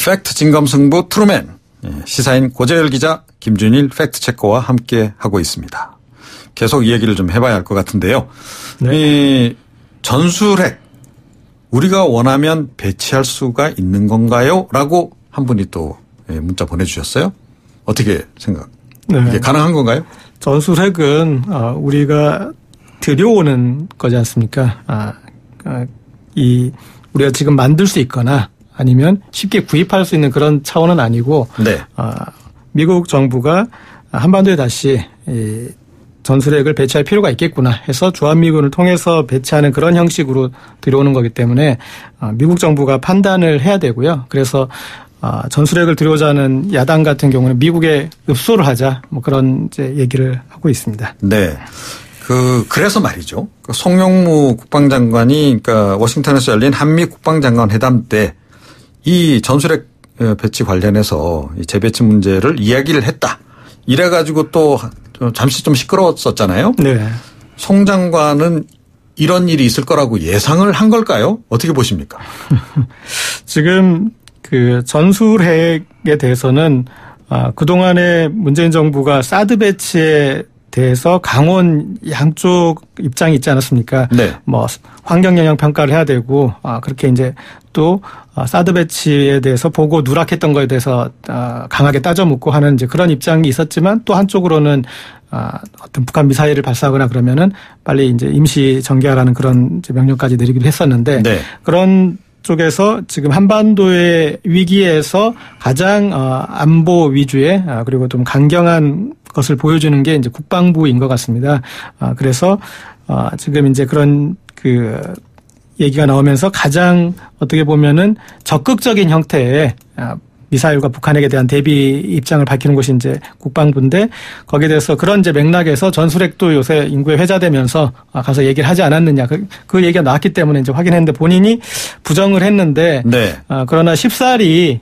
팩트 진검승부 트루맨. 시사인 고재열 기자, 김준일 팩트체커와 함께 하고 있습니다. 계속 이 얘기를 좀 해봐야 할 것 같은데요. 네. 이 전술핵 우리가 원하면 배치할 수가 있는 건가요? 라고 한 분이 또 문자 보내주셨어요. 어떻게 생각? 네. 이게 가능한 건가요? 전술핵은 우리가 들여오는 거지 않습니까? 우리가 지금 만들 수 있거나 아니면 쉽게 구입할 수 있는 그런 차원은 아니고, 네. 미국 정부가 한반도에 다시 전술핵을 배치할 필요가 있겠구나 해서 주한미군을 통해서 배치하는 그런 형식으로 들여오는 거기 때문에 미국 정부가 판단을 해야 되고요. 그래서 전술핵을 들여오자는 야당 같은 경우는 미국에 읍소를 하자 뭐 그런 이제 얘기를 하고 있습니다. 네. 그래서 말이죠. 송영무 국방장관이 그러니까 워싱턴에서 열린 한미 국방장관 회담 때 이 전술핵 배치 관련해서 이 재배치 문제를 이야기를 했다. 이래가지고 또 잠시 좀 시끄러웠었잖아요. 네. 송 장관은 이런 일이 있을 거라고 예상을 한 걸까요? 어떻게 보십니까? 지금 그 전술핵에 대해서는 그동안에 문재인 정부가 사드 배치에 대해서 강원 양쪽 입장이 있지 않았습니까? 네. 뭐 환경 영향 평가를 해야 되고 그렇게 이제 또 사드 배치에 대해서 보고 누락했던 거에 대해서 강하게 따져 묻고 하는 이제 그런 입장이 있었지만 또 한쪽으로는 어떤 북한 미사일을 발사하거나 그러면은 빨리 이제 임시 정개하라는 그런 이제 명령까지 내리기도 했었는데 네. 그런 쪽에서 지금 한반도의 위기에서 가장 안보 위주의 그리고 좀 강경한 것을 보여주는 게 이제 국방부인 것 같습니다. 그래서 지금 이제 그런 얘기가 나오면서 가장 어떻게 보면은 적극적인 형태의 미사일과 북한에게 대한 대비 입장을 밝히는 곳이 이제 국방부인데 거기에 대해서 그런 이제 맥락에서 전술핵도 요새 인구에 회자되면서 가서 얘기를 하지 않았느냐 그 얘기가 나왔기 때문에 이제 확인했는데 본인이 부정을 했는데 네. 그러나 쉽사리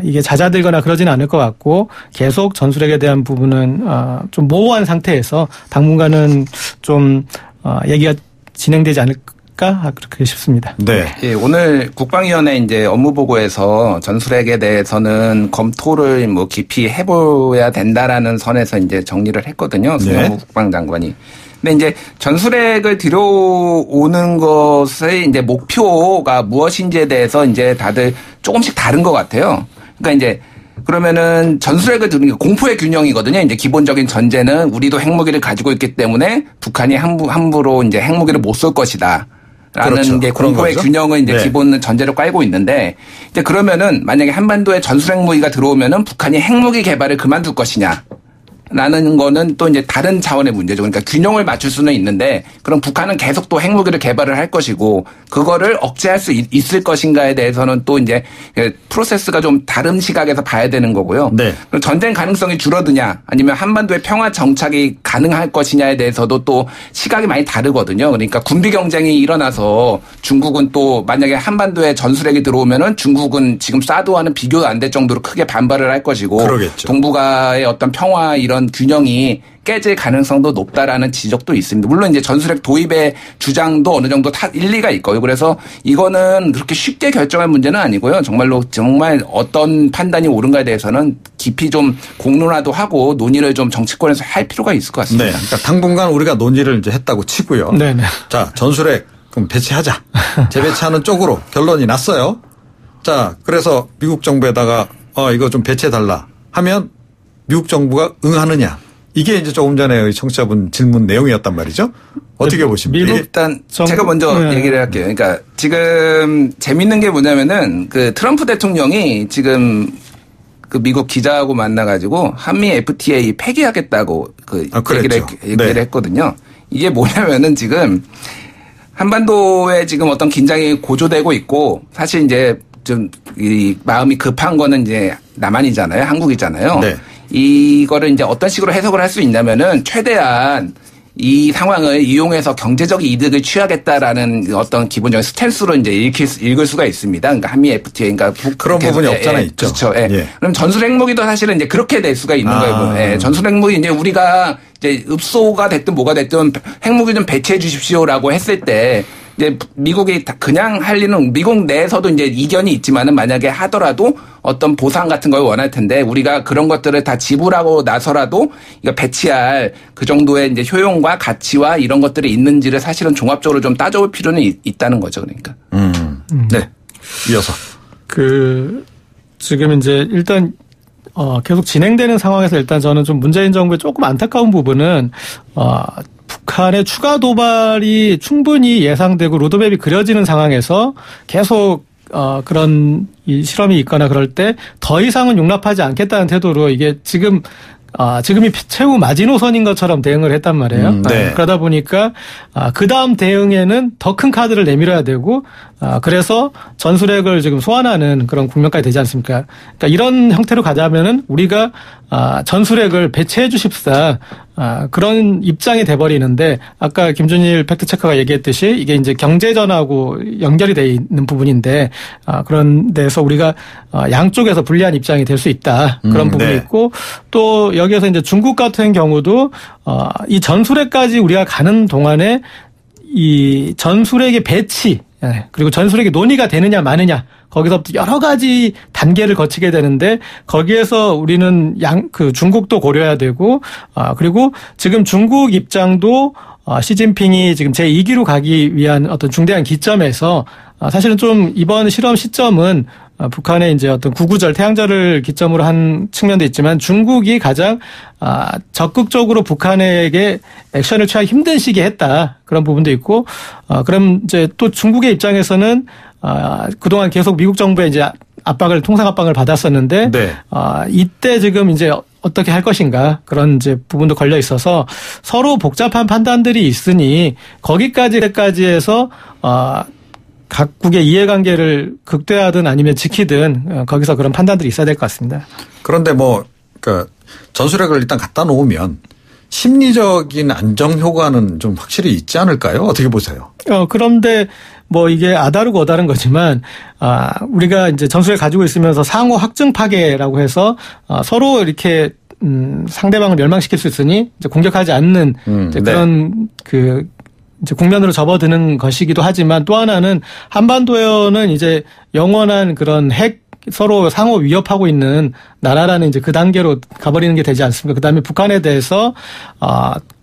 이게 잦아들거나 그러지는 않을 것 같고 계속 전술핵에 대한 부분은 좀 모호한 상태에서 당분간은 좀 얘기가 진행되지 않을까 그렇게 싶습니다. 네. 예, 오늘 국방위원회 이제 업무보고에서 전술핵에 대해서는 검토를 뭐 깊이 해봐야 된다라는 선에서 이제 정리를 했거든요. 송영무 네. 국방장관이. 근데 이제 전술핵을 들여오는 것의 이제 목표가 무엇인지에 대해서 이제 다들 조금씩 다른 것 같아요. 그러니까 이제 그러면은 전술핵을 두는 게 공포의 균형이거든요. 이제 기본적인 전제는 우리도 핵무기를 가지고 있기 때문에 북한이 함부로 이제 핵무기를 못 쏠 것이다. 라는 그렇죠. 게 공포의 균형을 이제 네. 기본 전제로 깔고 있는데 이제 그러면은 만약에 한반도에 전술핵 무기가 들어오면은 북한이 핵무기 개발을 그만둘 것이냐. 라는 거는 또 이제 다른 차원의 문제죠. 그러니까 균형을 맞출 수는 있는데 그럼 북한은 계속 또 핵무기를 개발을 할 것이고 그거를 억제할 수 있을 것인가에 대해서는 또 이제 프로세스가 좀 다른 시각에서 봐야 되는 거고요. 네. 그럼 전쟁 가능성이 줄어드냐 아니면 한반도의 평화 정착이 가능할 것이냐에 대해서도 또 시각이 많이 다르거든요. 그러니까 군비 경쟁이 일어나서 중국은 또 만약에 한반도에 전술핵이 들어오면은 중국은 지금 사드와는 비교가 안 될 정도로 크게 반발을 할 것이고 그러겠죠. 동북아의 어떤 평화 이런 균형이 깨질 가능성도 높다라는 지적도 있습니다. 물론 이제 전술핵 도입의 주장도 어느 정도 일리가 있고요. 그래서 이거는 그렇게 쉽게 결정할 문제는 아니고요. 정말 어떤 판단이 옳은가에 대해서는 깊이 좀 공론화도 하고 논의를 좀 정치권에서 할 필요가 있을 것 같습니다. 네. 그러니까 당분간 우리가 논의를 이제 했다고 치고요. 네네. 자, 전술핵 그럼 배치하자. 재배치하는 쪽으로 결론이 났어요. 자, 그래서 미국 정부에다가 이거 좀 배치해달라 하면 미국 정부가 응하느냐. 이게 이제 조금 전에 청취자분 질문 내용이었단 말이죠. 어떻게 보십니까? 미국 일단 제가 먼저 얘기를 할게요. 그러니까 지금 재밌는 게 뭐냐면은 그 트럼프 대통령이 지금 그 미국 기자하고 만나가지고 한미 FTA 폐기하겠다고 얘기를 했거든요. 이게 뭐냐면은 지금 한반도에 지금 어떤 긴장이 고조되고 있고 사실 이제 좀 이 마음이 급한 거는 이제 남한이잖아요. 한국이잖아요. 네. 이거를 이제 어떤 식으로 해석을 할 수 있냐면은 최대한 이 상황을 이용해서 경제적 이득을 취하겠다라는 어떤 기본적인 스탠스로 이제 읽을 수가 있습니다. 그러니까 한미 FTA, 그러니까 그런 부분이 없잖아 있죠. 그렇죠. 예. 예. 그럼 전술 핵무기도 사실은 이제 그렇게 될 수가 있는 거예요. 예. 전술 핵무기 이제 우리가 이제 읍소가 됐든 뭐가 됐든 핵무기 좀 배치해 주십시오라고 했을 때 이제 미국이 그냥 할 일은 미국 내에서도 이제 이견이 있지만은 만약에 하더라도 어떤 보상 같은 걸 원할 텐데 우리가 그런 것들을 다 지불하고 나서라도 이거 배치할 그 정도의 이제 효용과 가치와 이런 것들이 있는지를 사실은 종합적으로 좀 따져볼 필요는 있다는 거죠. 그러니까. 네. 이어서. 지금 이제 일단 계속 진행되는 상황에서 일단 저는 좀 문재인 정부의 조금 안타까운 부분은 북한의 추가 도발이 충분히 예상되고 로드맵이 그려지는 상황에서 계속 그런 이 실험이 있거나 그럴 때 더 이상은 용납하지 않겠다는 태도로 이게 지금이 최후 마지노선인 것처럼 대응을 했단 말이에요. 네. 그러다 보니까 그 다음 대응에는 더 큰 카드를 내밀어야 되고 그래서 전술핵을 지금 소환하는 그런 국면까지 되지 않습니까? 그러니까 이런 형태로 가자면은 우리가 전술핵을 배치해 주십사 그런 입장이 돼버리는데 아까 김준일 팩트체커가 얘기했듯이 이게 이제 경제전하고 연결이 돼 있는 부분인데 그런 데서 우리가 양쪽에서 불리한 입장이 될 수 있다 그런 부분이 네. 있고 또 여기에서 이제 중국 같은 경우도 이 전술핵까지 우리가 가는 동안에 이 전술핵의 배치 그리고 전술핵의 논의가 되느냐 마느냐 거기서부터 여러 가지 단계를 거치게 되는데 거기에서 우리는 중국도 고려해야 되고 그리고 지금 중국 입장도 시진핑이 지금 제2기로 가기 위한 어떤 중대한 기점에서 사실은 좀 이번 실험 시점은 북한의 이제 어떤 구구절 태양절을 기점으로 한 측면도 있지만 중국이 가장 적극적으로 북한에게 액션을 취하기 힘든 시기에 했다 그런 부분도 있고 그럼 이제 또 중국의 입장에서는 그동안 계속 미국 정부의 이제 통상 압박을 받았었는데 네. 이때 지금 이제 어떻게 할 것인가 그런 이제 부분도 걸려 있어서 서로 복잡한 판단들이 있으니 거기까지 해서 각국의 이해관계를 극대화하든 아니면 지키든 거기서 그런 판단들이 있어야 될 것 같습니다. 그런데 그러니까 전술핵을 일단 갖다 놓으면 심리적인 안정 효과는 좀 확실히 있지 않을까요? 어떻게 보세요? 그런데 이게 아다르고 어다른 거지만 우리가 이제 전술핵 가지고 있으면서 상호 확증 파괴라고 해서 서로 이렇게 상대방을 멸망시킬 수 있으니 이제 공격하지 않는 이제 그런 이제 국면으로 접어드는 것이기도 하지만 또 하나는 한반도에는 이제 영원한 그런 서로 상호 위협하고 있는 나라라는 이제 그 단계로 가버리는 게 되지 않습니까? 그다음에 북한에 대해서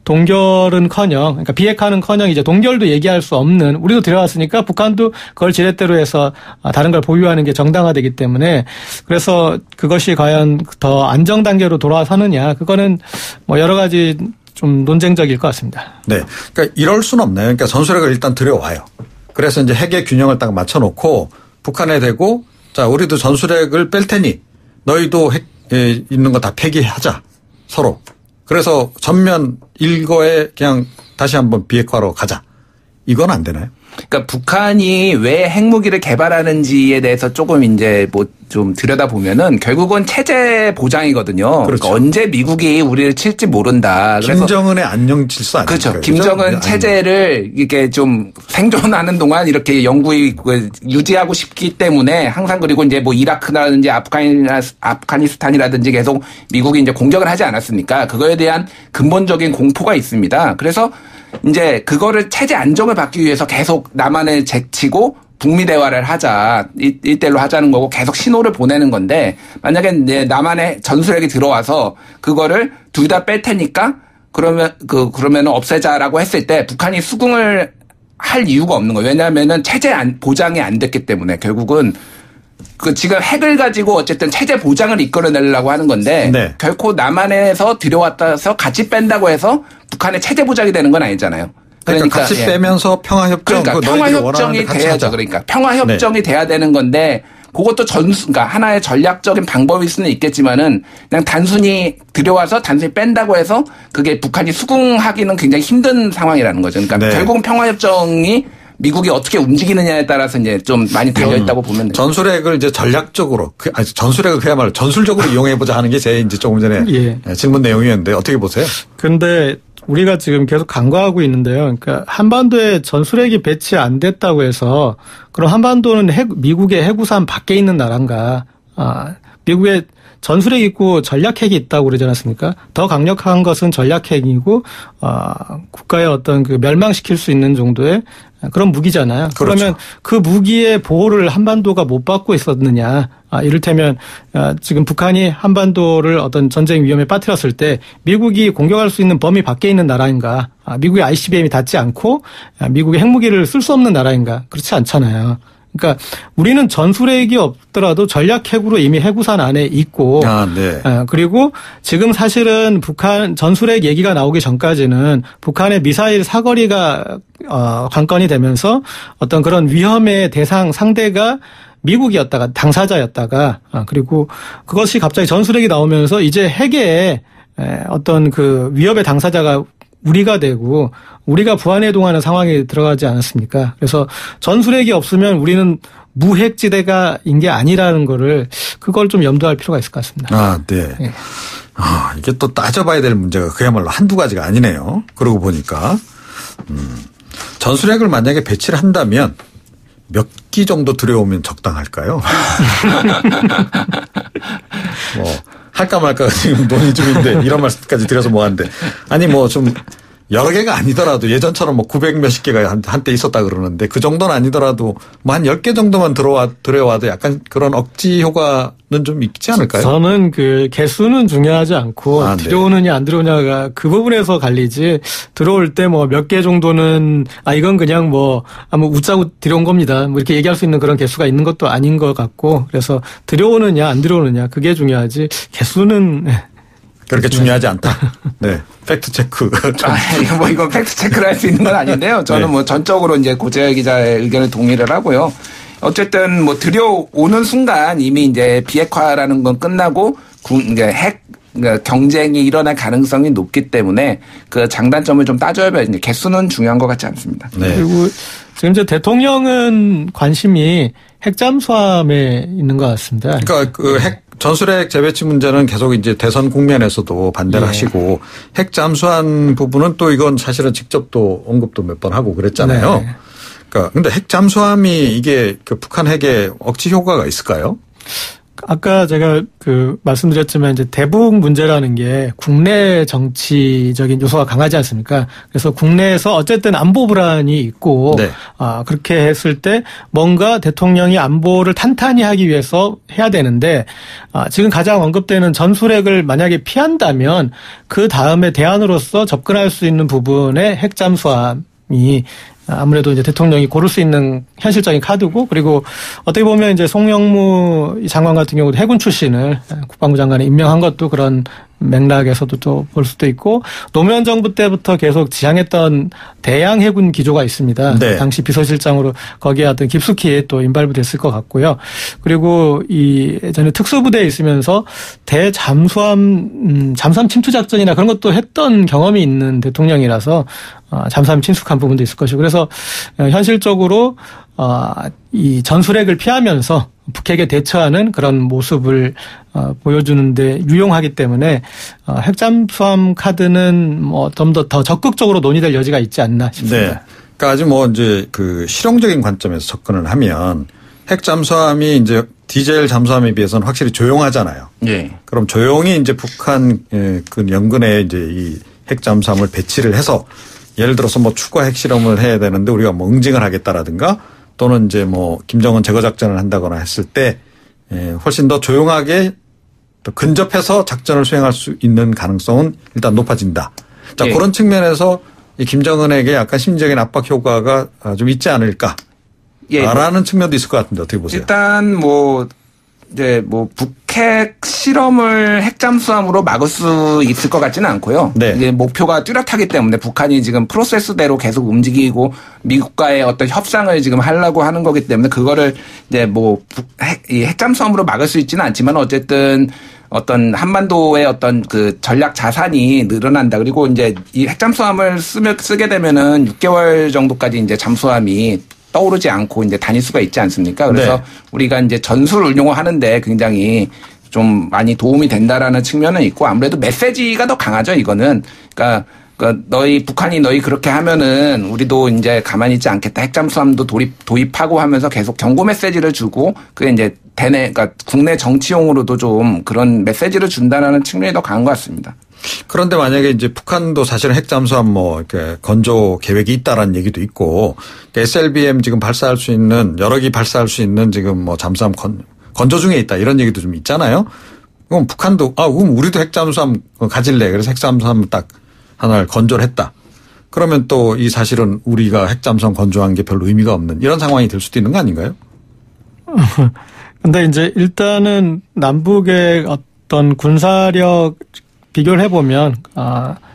동결은커녕 그러니까 비핵화는커녕 이제 동결도 얘기할 수 없는 우리도 들여왔으니까 북한도 그걸 지렛대로 해서 다른 걸 보유하는 게 정당화되기 때문에 그래서 그것이 과연 더 안정 단계로 돌아서느냐 그거는 여러 가지 좀 논쟁적일 것 같습니다. 네. 그러니까 이럴 수는 없나요? 그러니까 전술핵을 일단 들여와요. 그래서 이제 핵의 균형을 딱 맞춰놓고 북한에 대고 자, 우리도 전술핵을 뺄 테니 너희도 핵 있는 거 다 폐기하자. 서로. 그래서 전면 일거에 그냥 다시 한번 비핵화로 가자. 이건 안 되나요? 그러니까 북한이 왜 핵무기를 개발하는지에 대해서 조금 이제 좀 들여다보면은 결국은 체제 보장이거든요. 그렇죠. 그러니까 언제 미국이 우리를 칠지 모른다. 그래서 김정은의 안녕 질서 아니에요? 그렇죠. 김정은 체제를 이렇게 좀 생존하는 동안 이렇게 영구히 유지하고 싶기 때문에 항상 그리고 이제 이라크라든지 아프가니스탄이라든지 계속 미국이 이제 공격을 하지 않았습니까? 그거에 대한 근본적인 공포가 있습니다. 그래서 이제 그거를 체제 안정을 받기 위해서 계속 남한을 제치고 북미 대화를 하자, 1대1로 하자는 거고 계속 신호를 보내는 건데 만약에 이제 남한에 전술핵이 들어와서 그거를 둘 다 뺄 테니까 그러면 없애자라고 했을 때 북한이 수긍을 할 이유가 없는 거예요. 왜냐하면은 체제 보장이 안 됐기 때문에 결국은 지금 핵을 가지고 어쨌든 체제 보장을 이끌어내려고 하는 건데 네. 결코 남한에서 들여왔다서 같이 뺀다고 해서 북한의 체제 보장이 되는 건 아니잖아요. 그러니까 같이 빼면서 평화협정. 그러니까 평화협정이 돼야죠. 그러니까 평화협정이 돼야 되는 건데 그것도 그러니까 하나의 전략적인 방법일 수는 있겠지만은 그냥 단순히 들여와서 단순히 뺀다고 해서 그게 북한이 수긍하기는 굉장히 힘든 상황이라는 거죠. 그러니까 네. 결국은 평화협정이 미국이 어떻게 움직이느냐에 따라서 이제 좀 많이 달려있다고 보면 돼요. 전술핵을 이제 전략적으로, 전술핵을 그야말로 전술적으로 이용해보자 하는 게 제 이제 조금 전에 질문 내용이었는데 어떻게 보세요? 근데 우리가 지금 계속 간과하고 있는데요. 그러니까 한반도에 전술핵이 배치 안 됐다고 해서 그럼 한반도는 미국의 해구산 밖에 있는 나라인가? 미국의 전술핵 있고 전략핵이 있다고 그러지 않았습니까? 더 강력한 것은 전략핵이고 국가의 어떤 멸망시킬 수 있는 정도의 그런 무기잖아요. 그렇죠. 그러면 그 무기의 보호를 한반도가 못 받고 있었느냐. 이를테면 지금 북한이 한반도를 어떤 전쟁 위험에 빠뜨렸을 때 미국이 공격할 수 있는 범위 밖에 있는 나라인가. 미국의 ICBM이 닿지 않고 미국의 핵무기를 쓸 수 없는 나라인가. 그렇지 않잖아요. 그러니까 우리는 전술핵이 없더라도 전략핵으로 이미 해구산 안에 있고 네. 그리고 지금 사실은 북한 전술핵 얘기가 나오기 전까지는 북한의 미사일 사거리가 관건이 되면서 어떤 그런 위험의 대상 상대가 미국이었다가 당사자였다가 그리고 그것이 갑자기 전술핵이 나오면서 이제 핵의 어떤 그 위협의 당사자가 우리가 되고 우리가 부안해동하는 상황에 들어가지 않았습니까? 그래서 전술핵이 없으면 우리는 무핵지대가인 게 아니라는 거를 그걸 좀 염두할 필요가 있을 것 같습니다. 네. 네. 이게 또 따져봐야 될 문제가 그야말로 한두 가지가 아니네요. 그러고 보니까 전술핵을 만약에 배치를 한다면 몇 기 정도 들여오면 적당할까요? 할까 말까 지금 논의 중인데 이런 말씀까지 드려서 뭐하는데 아니 좀 여러 개가 아니더라도 예전처럼 900 몇십 개가 한때 있었다 그러는데 그 정도는 아니더라도 한 10개 정도만 들여와도 약간 그런 억지 효과는 좀 있지 않을까요? 저는 그 개수는 중요하지 않고 들어오느냐 안 들어오냐가 그 부분에서 갈리지 들어올 때 몇 개 정도는 이건 그냥 웃자고 들여온 겁니다. 이렇게 얘기할 수 있는 그런 개수가 있는 것도 아닌 것 같고 그래서 들어오느냐 안 들어오느냐 그게 중요하지 개수는 그렇게 중요하지 않다. 네. 팩트 체크. 이건 팩트 체크를 할 수 있는 건 아닌데요. 저는 네. 전적으로 이제 고재열 기자의 의견을 동의를 하고요. 어쨌든 들여오는 순간 이미 이제 비핵화라는 건 끝나고 핵 경쟁이 일어날 가능성이 높기 때문에 그 장단점을 좀 따져야 이제 개수는 중요한 것 같지 않습니다. 네. 그리고 지금 이제 대통령은 관심이 핵 잠수함에 있는 것 같습니다. 그러니까 전술핵 재배치 문제는 계속 이제 대선 국면에서도 반대를 하시고 핵 잠수함 부분은 또 이건 사실은 직접 또 언급도 몇 번 하고 그랬잖아요. 네. 그러니까 근데 핵 잠수함이 이게 북한 핵에 억지 효과가 있을까요? 아까 제가 말씀드렸지만 이제 대북 문제라는 게 국내 정치적인 요소가 강하지 않습니까? 그래서 국내에서 어쨌든 안보 불안이 있고 그렇게 했을 때 뭔가 대통령이 안보를 탄탄히 하기 위해서 해야 되는데 지금 가장 언급되는 전술핵을 만약에 피한다면 그 다음에 대안으로서 접근할 수 있는 부분에 핵 잠수함이 아무래도 이제 대통령이 고를 수 있는 현실적인 카드고 그리고 어떻게 보면 이제 송영무 장관 같은 경우도 해군 출신을 국방부 장관에 임명한 것도 그런 맥락에서도 또 볼 수도 있고 노무현 정부 때부터 계속 지향했던 대양 해군 기조가 있습니다. 네. 당시 비서실장으로 거기에 어떤 깊숙이 또 인발부됐을 것 같고요. 그리고 예전에 특수부대에 있으면서 대잠수함 침투 작전이나 그런 것도 했던 경험이 있는 대통령이라서 잠수함 침수한 부분도 있을 것이고 그래서 현실적으로 이 전술핵을 피하면서 북핵에 대처하는 그런 모습을 보여주는데 유용하기 때문에 핵잠수함 카드는 좀 더 적극적으로 논의될 여지가 있지 않나 싶습니다. 네. 그러니까 아주 이제 실용적인 관점에서 접근을 하면 핵잠수함이 이제 디젤 잠수함에 비해서는 확실히 조용하잖아요. 네. 그럼 조용히 이제 북한 그 연근에 이제 이 핵잠수함을 배치를 해서 예를 들어서 추가 핵실험을 해야 되는데 우리가 응징을 하겠다라든가 또는 이제 김정은 제거 작전을 한다거나 했을 때 훨씬 더 조용하게 더 근접해서 작전을 수행할 수 있는 가능성은 일단 높아진다. 자, 그런 측면에서 이 김정은에게 약간 심리적인 압박 효과가 좀 있지 않을까. 라는 측면도 있을 것 같은데 어떻게 보세요? 일단 이제 북핵 실험을 핵잠수함으로 막을 수 있을 것 같지는 않고요. 네. 이게 목표가 뚜렷하기 때문에 북한이 지금 프로세스대로 계속 움직이고 미국과의 어떤 협상을 지금 하려고 하는 거기 때문에 그거를 이제 이 핵잠수함으로 막을 수 있지는 않지만 어쨌든 어떤 한반도의 어떤 그 전략 자산이 늘어난다. 그리고 이제 이 핵잠수함을 쓰게 되면은 6개월 정도까지 이제 잠수함이 떠오르지 않고 이제 다닐 수가 있지 않습니까? 그래서 우리가 이제 전술 운용을 하는데 굉장히 좀 많이 도움이 된다라는 측면은 있고 아무래도 메시지가 더 강하죠, 이거는. 그러니까 북한이 너희 그렇게 하면은 우리도 이제 가만히 있지 않겠다. 핵잠수함도 도입하고 하면서 계속 경고 메시지를 주고 그게 이제 그러니까 국내 정치용으로도 좀 그런 메시지를 준다라는 측면이 더 강한 것 같습니다. 그런데 만약에 이제 북한도 사실은 핵 잠수함 뭐 이렇게 건조 계획이 있다라는 얘기도 있고 SLBM 지금 발사할 수 있는 여러 기 발사할 수 있는 지금 뭐 잠수함 건조 중에 있다 이런 얘기도 좀 있잖아요. 그럼 북한도 그럼 우리도 핵 잠수함 가질래. 그래서 핵 잠수함 딱 하나를 건조를 했다. 그러면 또 이 사실은 우리가 핵 잠수함 건조한 게 별로 의미가 없는 이런 상황이 될 수도 있는 거 아닌가요? 근데 이제 일단은 남북의 어떤 군사력 비교를 해보면,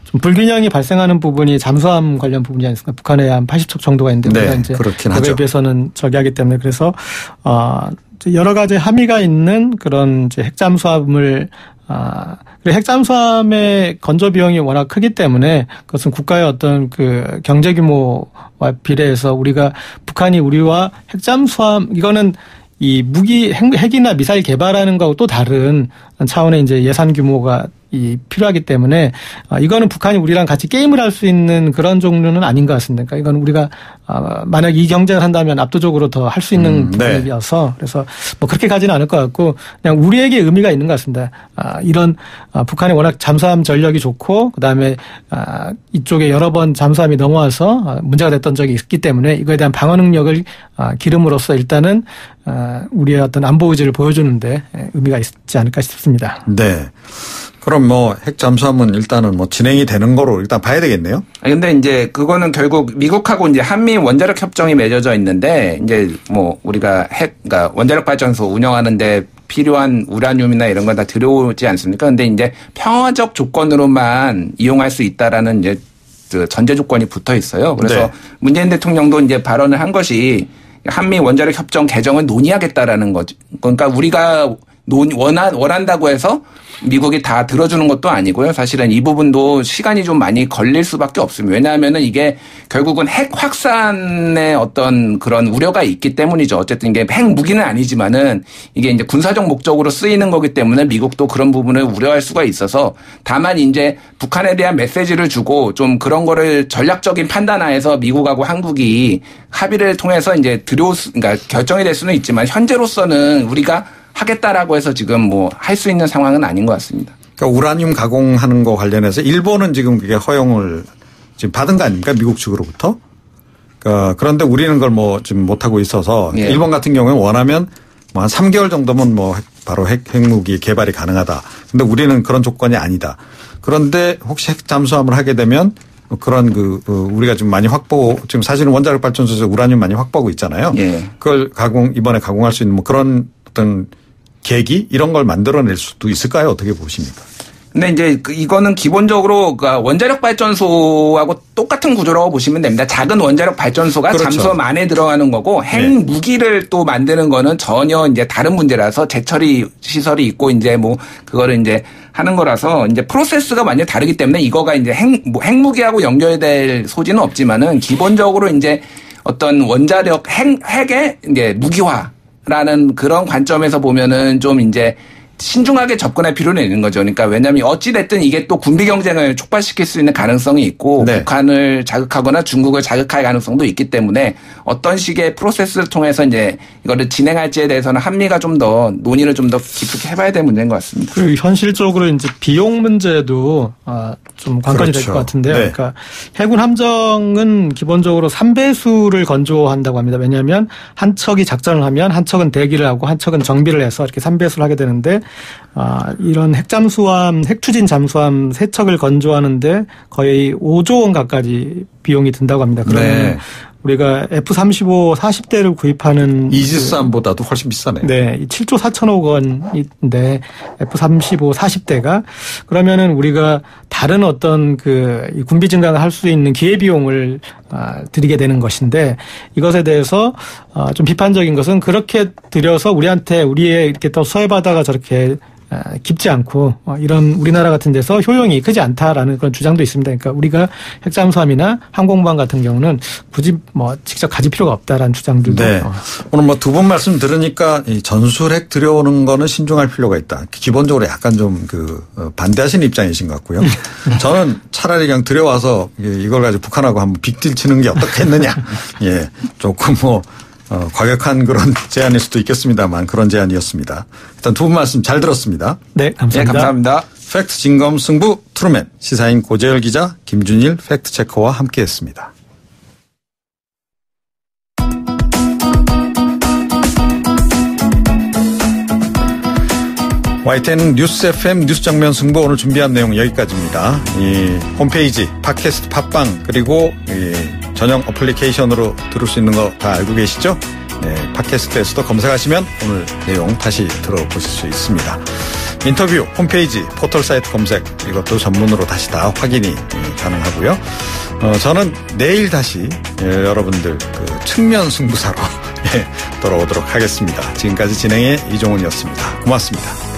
좀 불균형이 발생하는 부분이 잠수함 관련 부분이 아니겠습니까? 북한에 한 80척 정도가 있는데, 네, 우리가 이제 그렇긴 하죠. 그에 비해서는 저기하기 때문에 그래서, 여러 가지 함의가 있는 그런 이제 핵잠수함을, 핵잠수함의 건조 비용이 워낙 크기 때문에 그것은 국가의 어떤 그 경제 규모와 비례해서 우리가 북한이 우리와 핵잠수함, 이거는 이 무기 핵이나 미사일 개발하는 거하고 또 다른 차원의 이제 예산 규모가 필요하기 때문에 이거는 북한이 우리랑 같이 게임을 할 수 있는 그런 종류는 아닌 것 같습니다. 그러니까 이건 우리가 만약 이 경쟁을 한다면 압도적으로 더 할 수 있는 부분이어서 그래서 뭐 그렇게 가지는 않을 것 같고 그냥 우리에게 의미가 있는 것 같습니다. 이런 북한이 워낙 잠수함 전력이 좋고 그다음에 이쪽에 여러 번 잠수함이 넘어와서 문제가 됐던 적이 있기 때문에 이거에 대한 방어 능력을 기름으로써 일단은 우리의 어떤 안보 의지를 보여주는데 의미가 있지 않을까 싶습니다. 네. 그럼 뭐 핵 잠수함은 일단은 뭐 진행이 되는 거로 일단 봐야 되겠네요. 근데 이제 그거는 결국 미국하고 이제 한미 원자력 협정이 맺어져 있는데 이제 뭐 우리가 그러니까 원자력 발전소 운영하는데 필요한 우라늄이나 이런 건 다 들여오지 않습니까? 근데 이제 평화적 조건으로만 이용할 수 있다라는 이제 그 전제 조건이 붙어 있어요. 그래서 네. 문재인 대통령도 이제 발언을 한 것이 한미 원자력 협정 개정을 논의하겠다라는 거죠. 그러니까 우리가 원한다고 해서 미국이 다 들어주는 것도 아니고요. 사실은 이 부분도 시간이 좀 많이 걸릴 수밖에 없습니다. 왜냐하면은 이게 결국은 핵 확산의 어떤 그런 우려가 있기 때문이죠. 어쨌든 이게 핵 무기는 아니지만은 이게 이제 군사적 목적으로 쓰이는 거기 때문에 미국도 그런 부분을 우려할 수가 있어서 다만 이제 북한에 대한 메시지를 주고 좀 그런 거를 전략적인 판단하에서 미국하고 한국이 합의를 통해서 이제 그러니까 결정이 될 수는 있지만 현재로서는 우리가 하겠다라고 해서 지금 뭐 할 수 있는 상황은 아닌 것 같습니다. 그러니까 우라늄 가공하는 거 관련해서 일본은 지금 그게 허용을 지금 받은 거 아닙니까? 미국 측으로부터. 그러니까 그런데 우리는 그걸 뭐 지금 못하고 있어서 예. 일본 같은 경우에 원하면 뭐 한 3개월 정도면 뭐 바로 핵무기 개발이 가능하다. 근데 우리는 그런 조건이 아니다. 그런데 혹시 핵 잠수함을 하게 되면 그런 우리가 좀 많이 지금 사실은 원자력 발전소에서 우라늄 많이 확보하고 있잖아요. 예. 그걸 이번에 가공할 수 있는 뭐 그런 어떤 계기 이런 걸 만들어낼 수도 있을까요? 어떻게 보십니까? 근데 이제 이거는 기본적으로 원자력 발전소하고 똑같은 구조라고 보시면 됩니다. 작은 원자력 발전소가 그렇죠. 잠수함 안에 들어가는 거고 핵 무기를 또 만드는 거는 전혀 이제 다른 문제라서 재처리 시설이 있고 이제 뭐 그거를 이제 하는 거라서 이제 프로세스가 완전히 다르기 때문에 이거가 이제 핵무기하고 연결될 소지는 없지만은 기본적으로 이제 어떤 원자력 핵의 이제 무기화라는 그런 관점에서 보면은 좀 이제 신중하게 접근할 필요는 있는 거죠. 그러니까 왜냐하면 어찌됐든 이게 또 군비 경쟁을 촉발시킬 수 있는 가능성이 있고 네. 북한을 자극하거나 중국을 자극할 가능성도 있기 때문에 어떤 식의 프로세스를 통해서 이제 이거를 진행할지에 대해서는 한미가 좀 더 논의를 좀 더 깊게 해봐야 될 문제인 것 같습니다. 그리고 현실적으로 이제 비용 문제도 좀 관건이 그렇죠. 될 것 같은데요. 네. 그러니까 해군 함정은 기본적으로 3배수를 건조한다고 합니다. 왜냐하면 한 척이 작전을 하면 한 척은 대기를 하고 한 척은 정비를 해서 이렇게 3배수를 하게 되는데 이런 핵추진 잠수함 3척을 건조하는데 거의 5조 원 가까이 비용이 든다고 합니다. 그러면 네. 우리가 F-35 40대를 구입하는 이지스함보다도 훨씬 비싸네요. 네, 7조 4천억 원인데 F-35 40대가 그러면은 우리가 다른 어떤 이 군비 증강을 할 수 있는 기회 비용을 들이게 되는 것인데 이것에 대해서 좀 비판적인 것은 그렇게 들여서 우리의 이렇게 또 서해바다가 저렇게 깊지 않고 이런 우리나라 같은 데서 효용이 크지 않다라는 그런 주장도 있습니다. 그러니까 우리가 핵잠수함이나 항공모함 같은 경우는 굳이 직접 가질 필요가 없다라는 주장들도. 네. 오늘 두 분 말씀 들으니까 이 전술핵 들여오는 거는 신중할 필요가 있다. 기본적으로 약간 좀 반대하시는 입장이신 것 같고요. 저는 차라리 그냥 들여와서 이걸 가지고 북한하고 한번 빅딜 치는 게 어떻겠느냐. 예. 조금 과격한 그런 제안일 수도 있겠습니다만 그런 제안이었습니다. 일단 두 분 말씀 잘 들었습니다. 네, 감사합니다. 네, 감사합니다. 팩트 진검 승부 트루맨, 시사인 고재열 기자, 김준일 팩트체커와 함께했습니다. YTN 뉴스 FM 뉴스 정면 승부 오늘 준비한 내용 여기까지입니다. 이 홈페이지, 팟캐스트, 팟빵 그리고 이 전용 어플리케이션으로 들을 수 있는 거 다 알고 계시죠? 네, 팟캐스트에서도 검색하시면 오늘 내용 다시 들어보실 수 있습니다. 인터뷰, 홈페이지, 포털 사이트 검색 이것도 전문으로 다시 다 확인이 가능하고요. 저는 내일 다시 여러분들 그 측면 승부사로 돌아오도록 하겠습니다. 지금까지 진행의 이종훈이었습니다. 고맙습니다.